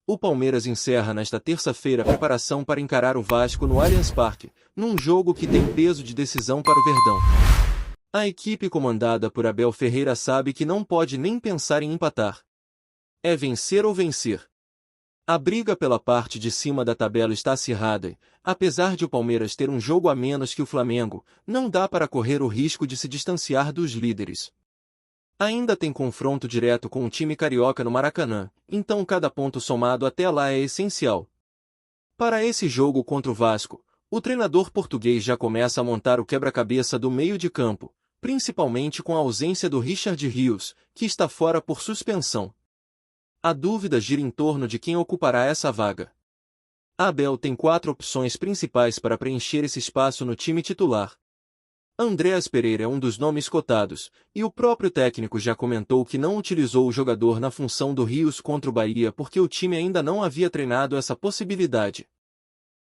O Palmeiras encerra nesta terça-feira a preparação para encarar o Vasco no Allianz Parque, num jogo que tem peso de decisão para o Verdão. A equipe comandada por Abel Ferreira sabe que não pode nem pensar em empatar. É vencer ou vencer. A briga pela parte de cima da tabela está acirrada e, apesar de o Palmeiras ter um jogo a menos que o Flamengo, não dá para correr o risco de se distanciar dos líderes. Ainda tem confronto direto com o time carioca no Maracanã, então cada ponto somado até lá é essencial. Para esse jogo contra o Vasco, o treinador português já começa a montar o quebra-cabeça do meio de campo, principalmente com a ausência do Richard Rios, que está fora por suspensão. A dúvida gira em torno de quem ocupará essa vaga. Abel tem 4 opções principais para preencher esse espaço no time titular. Andreas Pereira é um dos nomes cotados, e o próprio técnico já comentou que não utilizou o jogador na função do Rios contra o Bahia porque o time ainda não havia treinado essa possibilidade.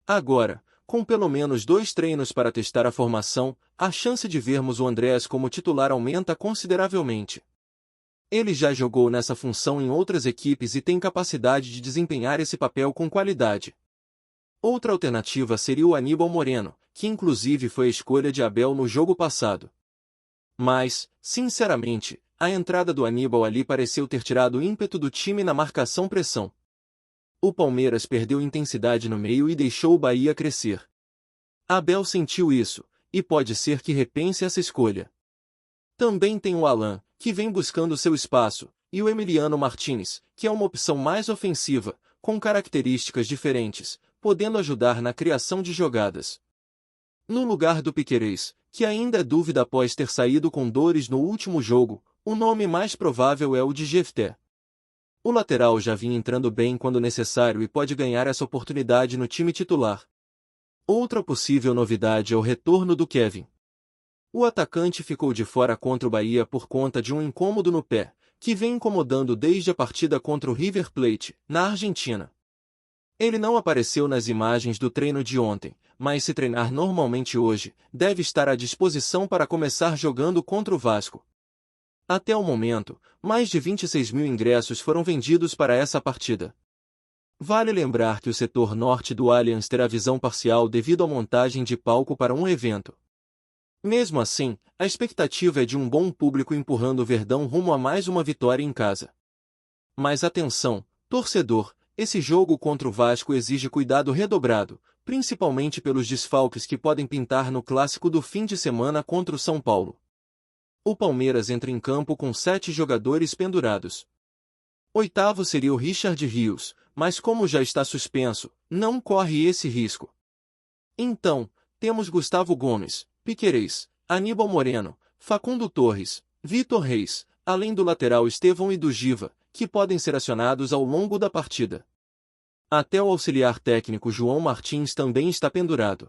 Agora, com pelo menos 2 treinos para testar a formação, a chance de vermos o Andreas como titular aumenta consideravelmente. Ele já jogou nessa função em outras equipes e tem capacidade de desempenhar esse papel com qualidade. Outra alternativa seria o Aníbal Moreno, que inclusive foi a escolha de Abel no jogo passado. Mas, sinceramente, a entrada do Aníbal ali pareceu ter tirado o ímpeto do time na marcação-pressão. O Palmeiras perdeu intensidade no meio e deixou o Bahia crescer. Abel sentiu isso, e pode ser que repense essa escolha. Também tem o Alan, que vem buscando seu espaço, e o Emiliano Martínez, que é uma opção mais ofensiva, com características diferentes, podendo ajudar na criação de jogadas. No lugar do Piquerez, que ainda é dúvida após ter saído com dores no último jogo, o nome mais provável é o de Jefté. O lateral já vinha entrando bem quando necessário e pode ganhar essa oportunidade no time titular. Outra possível novidade é o retorno do Kevin. O atacante ficou de fora contra o Bahia por conta de um incômodo no pé, que vem incomodando desde a partida contra o River Plate, na Argentina. Ele não apareceu nas imagens do treino de ontem, mas se treinar normalmente hoje, deve estar à disposição para começar jogando contra o Vasco. Até o momento, mais de 26 mil ingressos foram vendidos para essa partida. Vale lembrar que o setor norte do Allianz terá visão parcial devido à montagem de palco para um evento. Mesmo assim, a expectativa é de um bom público empurrando o Verdão rumo a mais uma vitória em casa. Mas atenção, torcedor, esse jogo contra o Vasco exige cuidado redobrado, principalmente pelos desfalques que podem pintar no clássico do fim de semana contra o São Paulo. O Palmeiras entra em campo com 7 jogadores pendurados. Oitavo seria o Richard Rios, mas como já está suspenso, não corre esse risco. Então, temos Gustavo Gomes, Piquerez, Aníbal Moreno, Facundo Torres, Vitor Reis, além do lateral Estevão e do Giva, que podem ser acionados ao longo da partida. Até o auxiliar técnico João Martins também está pendurado.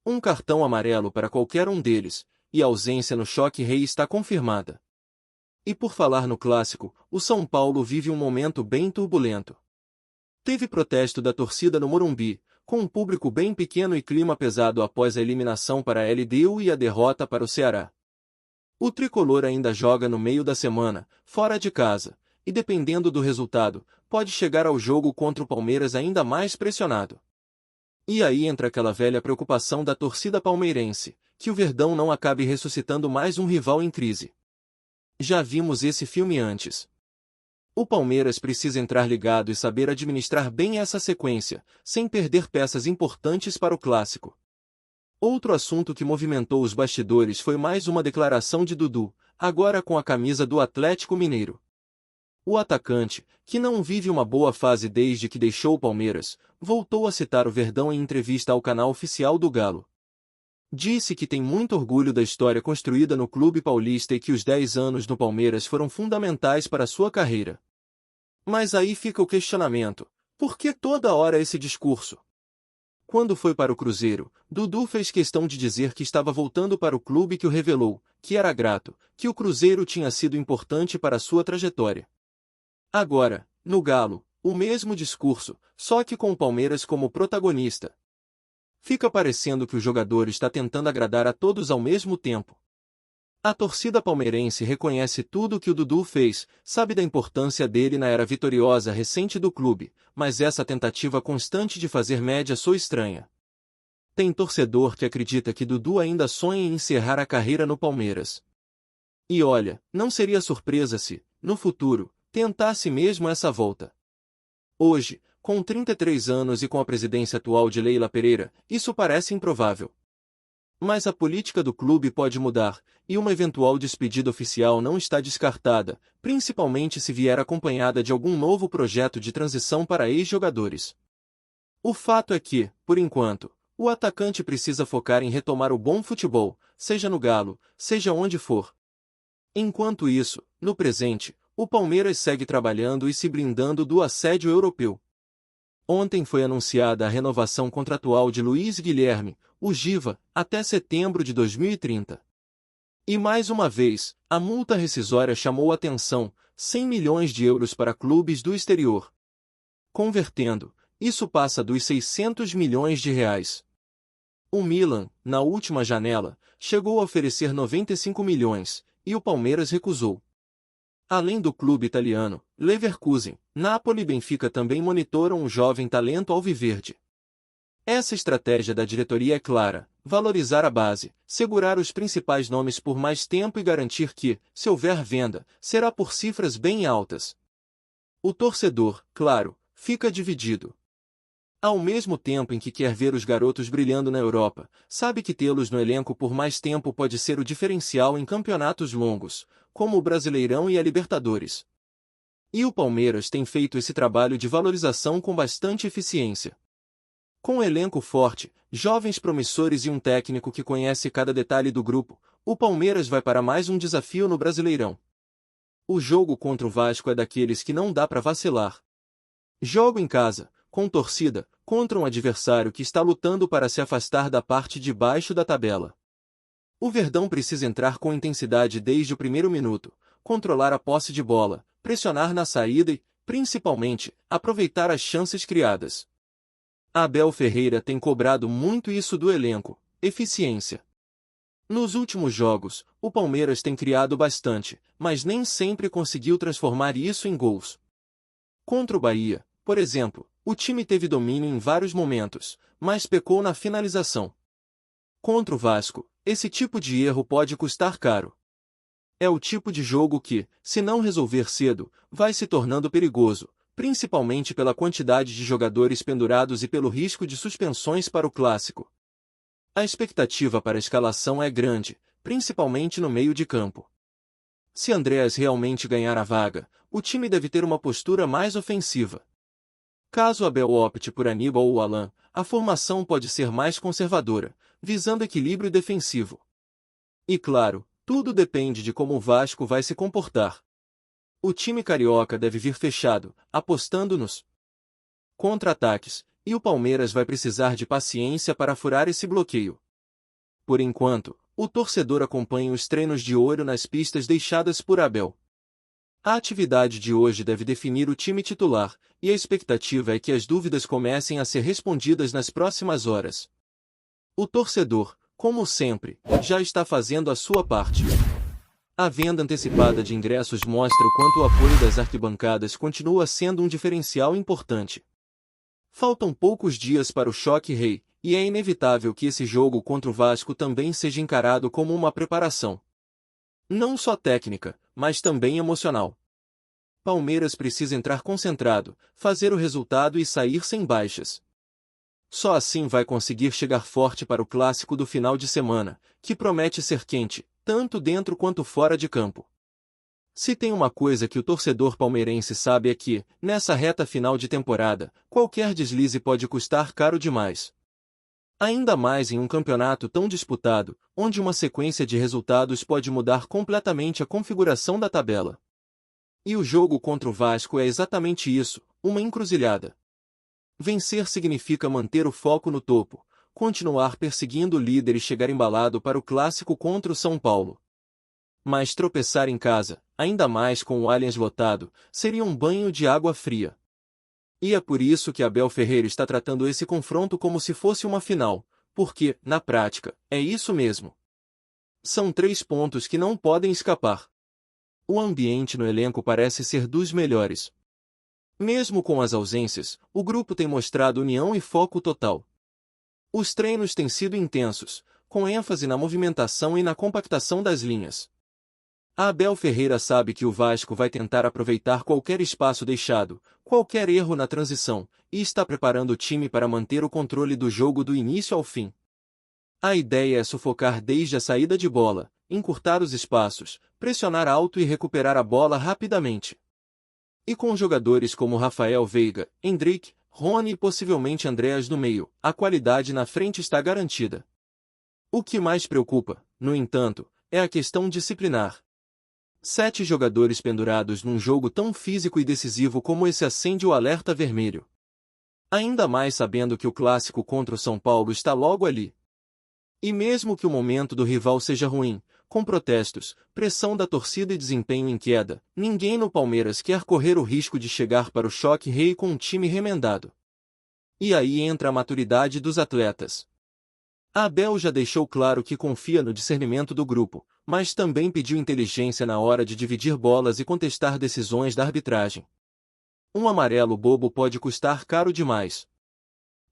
Um cartão amarelo para qualquer um deles, e a ausência no Choque Rei está confirmada. E por falar no clássico, o São Paulo vive um momento bem turbulento. Teve protesto da torcida no Morumbi, com um público bem pequeno e clima pesado após a eliminação para a LDU e a derrota para o Ceará. O tricolor ainda joga no meio da semana, fora de casa, e dependendo do resultado, pode chegar ao jogo contra o Palmeiras ainda mais pressionado. E aí entra aquela velha preocupação da torcida palmeirense, que o Verdão não acabe ressuscitando mais um rival em crise. Já vimos esse filme antes. O Palmeiras precisa entrar ligado e saber administrar bem essa sequência, sem perder peças importantes para o clássico. Outro assunto que movimentou os bastidores foi mais uma declaração de Dudu, agora com a camisa do Atlético Mineiro. O atacante, que não vive uma boa fase desde que deixou o Palmeiras, voltou a citar o Verdão em entrevista ao canal oficial do Galo. Disse que tem muito orgulho da história construída no clube paulista e que os 10 anos no Palmeiras foram fundamentais para sua carreira. Mas aí fica o questionamento: por que toda hora esse discurso? Quando foi para o Cruzeiro, Dudu fez questão de dizer que estava voltando para o clube que o revelou, que era grato, que o Cruzeiro tinha sido importante para sua trajetória. Agora, no Galo, o mesmo discurso, só que com o Palmeiras como protagonista. Fica parecendo que o jogador está tentando agradar a todos ao mesmo tempo. A torcida palmeirense reconhece tudo o que o Dudu fez, sabe da importância dele na era vitoriosa recente do clube, mas essa tentativa constante de fazer média soa estranha. Tem torcedor que acredita que Dudu ainda sonha em encerrar a carreira no Palmeiras. E olha, não seria surpresa se, no futuro, tentasse mesmo essa volta. Hoje, com 33 anos e com a presidência atual de Leila Pereira, isso parece improvável. Mas a política do clube pode mudar, e uma eventual despedida oficial não está descartada, principalmente se vier acompanhada de algum novo projeto de transição para ex-jogadores. O fato é que, por enquanto, o atacante precisa focar em retomar o bom futebol, seja no Galo, seja onde for. Enquanto isso, no presente, o Palmeiras segue trabalhando e se blindando do assédio europeu. Ontem foi anunciada a renovação contratual de Luiz Guilherme, o Giva, até setembro de 2030. E mais uma vez, a multa rescisória chamou atenção, 100 milhões de euros para clubes do exterior. Convertendo, isso passa dos 600 milhões de reais. O Milan, na última janela, chegou a oferecer 95 milhões, e o Palmeiras recusou. Além do clube italiano, Leverkusen, Napoli e Benfica também monitoram o jovem talento alviverde. Essa estratégia da diretoria é clara: valorizar a base, segurar os principais nomes por mais tempo e garantir que, se houver venda, será por cifras bem altas. O torcedor, claro, fica dividido. Ao mesmo tempo em que quer ver os garotos brilhando na Europa, sabe que tê-los no elenco por mais tempo pode ser o diferencial em campeonatos longos, como o Brasileirão e a Libertadores. E o Palmeiras tem feito esse trabalho de valorização com bastante eficiência. Com um elenco forte, jovens promissores e um técnico que conhece cada detalhe do grupo, o Palmeiras vai para mais um desafio no Brasileirão. O jogo contra o Vasco é daqueles que não dá para vacilar. Jogo em casa, com torcida, contra um adversário que está lutando para se afastar da parte de baixo da tabela. O Verdão precisa entrar com intensidade desde o primeiro minuto, controlar a posse de bola, pressionar na saída e, principalmente, aproveitar as chances criadas. Abel Ferreira tem cobrado muito isso do elenco: eficiência. Nos últimos jogos, o Palmeiras tem criado bastante, mas nem sempre conseguiu transformar isso em gols. Contra o Bahia, por exemplo, o time teve domínio em vários momentos, mas pecou na finalização. Contra o Vasco, esse tipo de erro pode custar caro. É o tipo de jogo que, se não resolver cedo, vai se tornando perigoso, principalmente pela quantidade de jogadores pendurados e pelo risco de suspensões para o clássico. A expectativa para a escalação é grande, principalmente no meio de campo. Se Andreas realmente ganhar a vaga, o time deve ter uma postura mais ofensiva. Caso Abel opte por Aníbal ou Alan, a formação pode ser mais conservadora, visando equilíbrio defensivo. E claro, tudo depende de como o Vasco vai se comportar. O time carioca deve vir fechado, apostando nos contra-ataques, e o Palmeiras vai precisar de paciência para furar esse bloqueio. Por enquanto, o torcedor acompanha os treinos de olho nas pistas deixadas por Abel. A atividade de hoje deve definir o time titular, e a expectativa é que as dúvidas comecem a ser respondidas nas próximas horas. O torcedor, como sempre, já está fazendo a sua parte. A venda antecipada de ingressos mostra o quanto o apoio das arquibancadas continua sendo um diferencial importante. Faltam poucos dias para o Choque Rei, e é inevitável que esse jogo contra o Vasco também seja encarado como uma preparação. Não só técnica, mas também emocional. Palmeiras precisa entrar concentrado, fazer o resultado e sair sem baixas. Só assim vai conseguir chegar forte para o clássico do final de semana, que promete ser quente, tanto dentro quanto fora de campo. Se tem uma coisa que o torcedor palmeirense sabe é que, nessa reta final de temporada, qualquer deslize pode custar caro demais. Ainda mais em um campeonato tão disputado, onde uma sequência de resultados pode mudar completamente a configuração da tabela. E o jogo contra o Vasco é exatamente isso, uma encruzilhada. Vencer significa manter o foco no topo, continuar perseguindo o líder e chegar embalado para o clássico contra o São Paulo. Mas tropeçar em casa, ainda mais com o Allianz lotado, seria um banho de água fria. E é por isso que Abel Ferreira está tratando esse confronto como se fosse uma final, porque, na prática, é isso mesmo. São 3 pontos que não podem escapar. O ambiente no elenco parece ser dos melhores. Mesmo com as ausências, o grupo tem mostrado união e foco total. Os treinos têm sido intensos, com ênfase na movimentação e na compactação das linhas. A Abel Ferreira sabe que o Vasco vai tentar aproveitar qualquer espaço deixado, qualquer erro na transição, e está preparando o time para manter o controle do jogo do início ao fim. A ideia é sufocar desde a saída de bola, encurtar os espaços, pressionar alto e recuperar a bola rapidamente. E com jogadores como Rafael Veiga, Endrick, Rony e possivelmente Andreas no meio, a qualidade na frente está garantida. O que mais preocupa, no entanto, é a questão disciplinar. 7 jogadores pendurados num jogo tão físico e decisivo como esse acende o alerta vermelho. Ainda mais sabendo que o clássico contra o São Paulo está logo ali. E mesmo que o momento do rival seja ruim, com protestos, pressão da torcida e desempenho em queda, ninguém no Palmeiras quer correr o risco de chegar para o choque rei com um time remendado. E aí entra a maturidade dos atletas. A Abel já deixou claro que confia no discernimento do grupo, mas também pediu inteligência na hora de dividir bolas e contestar decisões da arbitragem. Um amarelo bobo pode custar caro demais.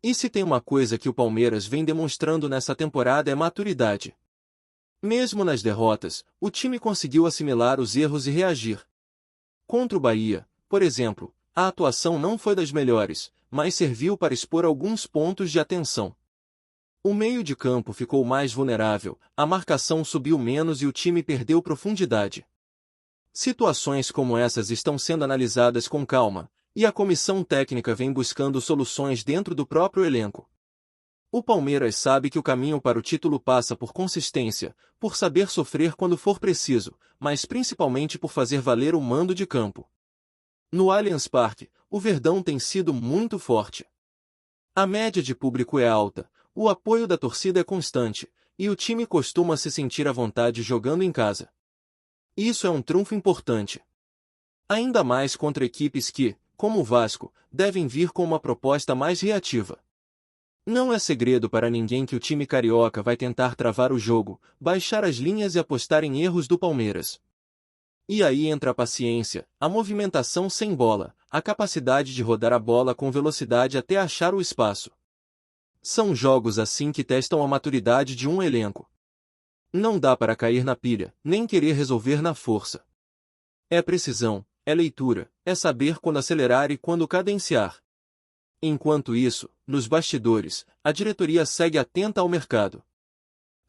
E se tem uma coisa que o Palmeiras vem demonstrando nessa temporada é maturidade. Mesmo nas derrotas, o time conseguiu assimilar os erros e reagir. Contra o Bahia, por exemplo, a atuação não foi das melhores, mas serviu para expor alguns pontos de atenção. O meio de campo ficou mais vulnerável, a marcação subiu menos e o time perdeu profundidade. Situações como essas estão sendo analisadas com calma, e a comissão técnica vem buscando soluções dentro do próprio elenco. O Palmeiras sabe que o caminho para o título passa por consistência, por saber sofrer quando for preciso, mas principalmente por fazer valer o mando de campo. No Allianz Parque, o Verdão tem sido muito forte. A média de público é alta, o apoio da torcida é constante, e o time costuma se sentir à vontade jogando em casa. Isso é um trunfo importante. Ainda mais contra equipes que, como o Vasco, devem vir com uma proposta mais reativa. Não é segredo para ninguém que o time carioca vai tentar travar o jogo, baixar as linhas e apostar em erros do Palmeiras. E aí entra a paciência, a movimentação sem bola, a capacidade de rodar a bola com velocidade até achar o espaço. São jogos assim que testam a maturidade de um elenco. Não dá para cair na pilha, nem querer resolver na força. É precisão, é leitura, é saber quando acelerar e quando cadenciar. Enquanto isso, nos bastidores, a diretoria segue atenta ao mercado.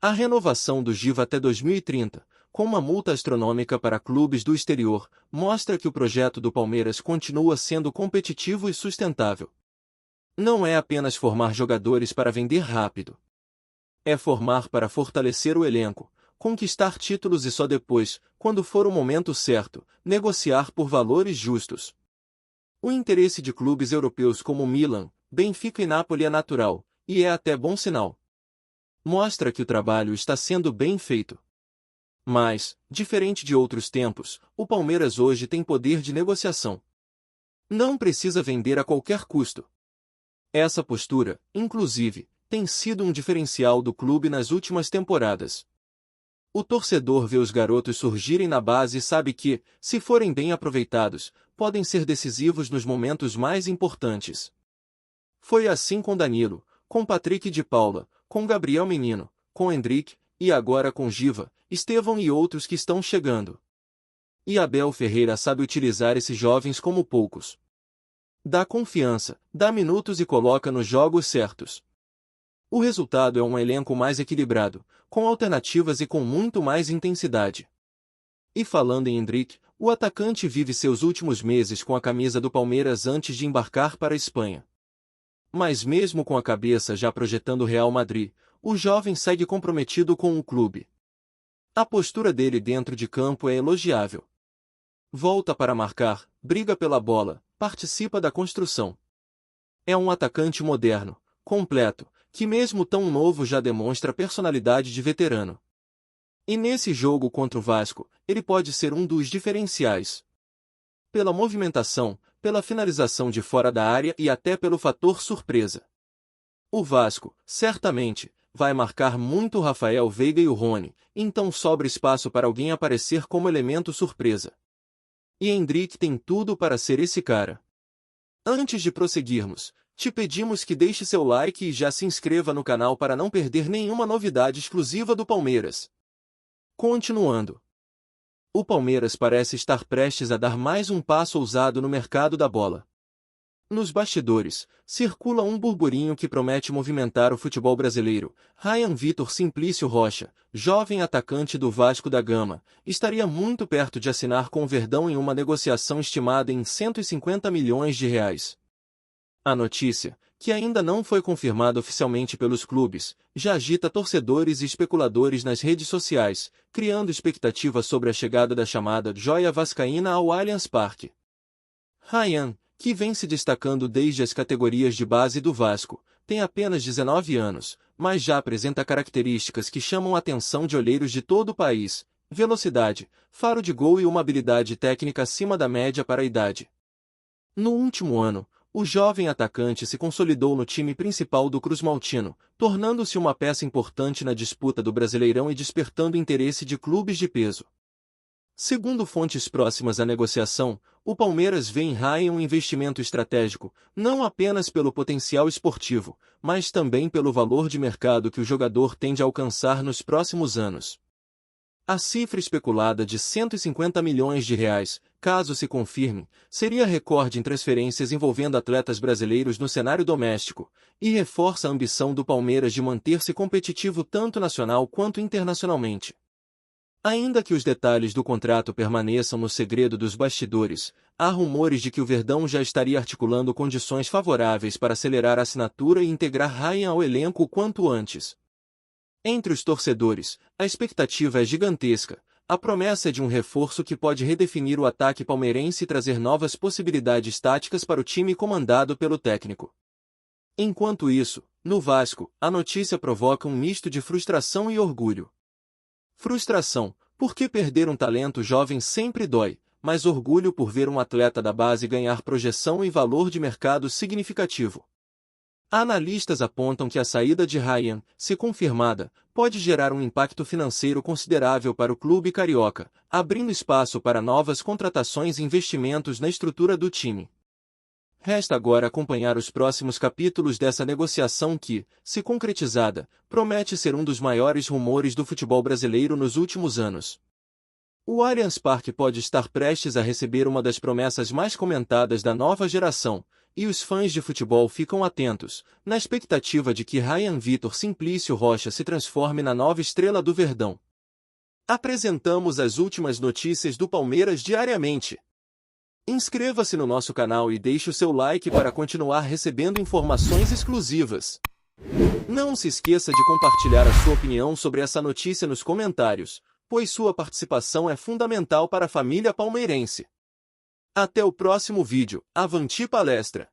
A renovação do Giva até 2030, com uma multa astronômica para clubes do exterior, mostra que o projeto do Palmeiras continua sendo competitivo e sustentável. Não é apenas formar jogadores para vender rápido. É formar para fortalecer o elenco, conquistar títulos e só depois, quando for o momento certo, negociar por valores justos. O interesse de clubes europeus como Milan, Benfica e Napoli é natural, e é até bom sinal. Mostra que o trabalho está sendo bem feito. Mas, diferente de outros tempos, o Palmeiras hoje tem poder de negociação. Não precisa vender a qualquer custo. Essa postura, inclusive, tem sido um diferencial do clube nas últimas temporadas. O torcedor vê os garotos surgirem na base e sabe que, se forem bem aproveitados, podem ser decisivos nos momentos mais importantes. Foi assim com Danilo, com Patrick de Paula, com Gabriel Menino, com Endrick, e agora com Giva, Estevão e outros que estão chegando. E Abel Ferreira sabe utilizar esses jovens como poucos. Dá confiança, dá minutos e coloca nos jogos certos. O resultado é um elenco mais equilibrado, com alternativas e com muito mais intensidade. E falando em Endrick, o atacante vive seus últimos meses com a camisa do Palmeiras antes de embarcar para a Espanha. Mas mesmo com a cabeça já projetando o Real Madrid, o jovem segue comprometido com o clube. A postura dele dentro de campo é elogiável. Volta para marcar, briga pela bola, participa da construção. É um atacante moderno, completo, que mesmo tão novo já demonstra personalidade de veterano. E nesse jogo contra o Vasco, ele pode ser um dos diferenciais. Pela movimentação, pela finalização de fora da área e até pelo fator surpresa. O Vasco, certamente, vai marcar muito o Rafael Veiga e o Rony, então sobra espaço para alguém aparecer como elemento surpresa. E Endrick tem tudo para ser esse cara. Antes de prosseguirmos, te pedimos que deixe seu like e já se inscreva no canal para não perder nenhuma novidade exclusiva do Palmeiras. Continuando. O Palmeiras parece estar prestes a dar mais um passo ousado no mercado da bola. Nos bastidores, circula um burburinho que promete movimentar o futebol brasileiro. Ryan Vitor Simplício Rocha, jovem atacante do Vasco da Gama, estaria muito perto de assinar com o Verdão em uma negociação estimada em 150 milhões de reais. A notícia, que ainda não foi confirmada oficialmente pelos clubes, já agita torcedores e especuladores nas redes sociais, criando expectativa sobre a chegada da chamada joia vascaína ao Allianz Parque. Ryan, que vem se destacando desde as categorias de base do Vasco, tem apenas 19 anos, mas já apresenta características que chamam a atenção de olheiros de todo o país: velocidade, faro de gol e uma habilidade técnica acima da média para a idade. No último ano, o jovem atacante se consolidou no time principal do Cruz-Maltino, tornando-se uma peça importante na disputa do Brasileirão e despertando interesse de clubes de peso. Segundo fontes próximas à negociação, o Palmeiras vê em Ryan um investimento estratégico, não apenas pelo potencial esportivo, mas também pelo valor de mercado que o jogador tende a alcançar nos próximos anos. A cifra especulada de 150 milhões de reais, caso se confirme, seria recorde em transferências envolvendo atletas brasileiros no cenário doméstico, e reforça a ambição do Palmeiras de manter-se competitivo tanto nacional quanto internacionalmente. Ainda que os detalhes do contrato permaneçam no segredo dos bastidores, há rumores de que o Verdão já estaria articulando condições favoráveis para acelerar a assinatura e integrar Ryan ao elenco o quanto antes. Entre os torcedores, a expectativa é gigantesca. A promessa é de um reforço que pode redefinir o ataque palmeirense e trazer novas possibilidades táticas para o time comandado pelo técnico. Enquanto isso, no Vasco, a notícia provoca um misto de frustração e orgulho. Frustração, porque perder um talento jovem sempre dói, mas orgulho por ver um atleta da base ganhar projeção e valor de mercado significativo. Analistas apontam que a saída de Ryan, se confirmada, pode gerar um impacto financeiro considerável para o clube carioca, abrindo espaço para novas contratações e investimentos na estrutura do time. Resta agora acompanhar os próximos capítulos dessa negociação que, se concretizada, promete ser um dos maiores rumores do futebol brasileiro nos últimos anos. O Allianz Parque pode estar prestes a receber uma das promessas mais comentadas da nova geração, e os fãs de futebol ficam atentos, na expectativa de que Ryan Vitor Simplício Rocha se transforme na nova estrela do Verdão. Apresentamos as últimas notícias do Palmeiras diariamente. Inscreva-se no nosso canal e deixe o seu like para continuar recebendo informações exclusivas. Não se esqueça de compartilhar a sua opinião sobre essa notícia nos comentários, pois sua participação é fundamental para a família palmeirense. Até o próximo vídeo. Avante palestra!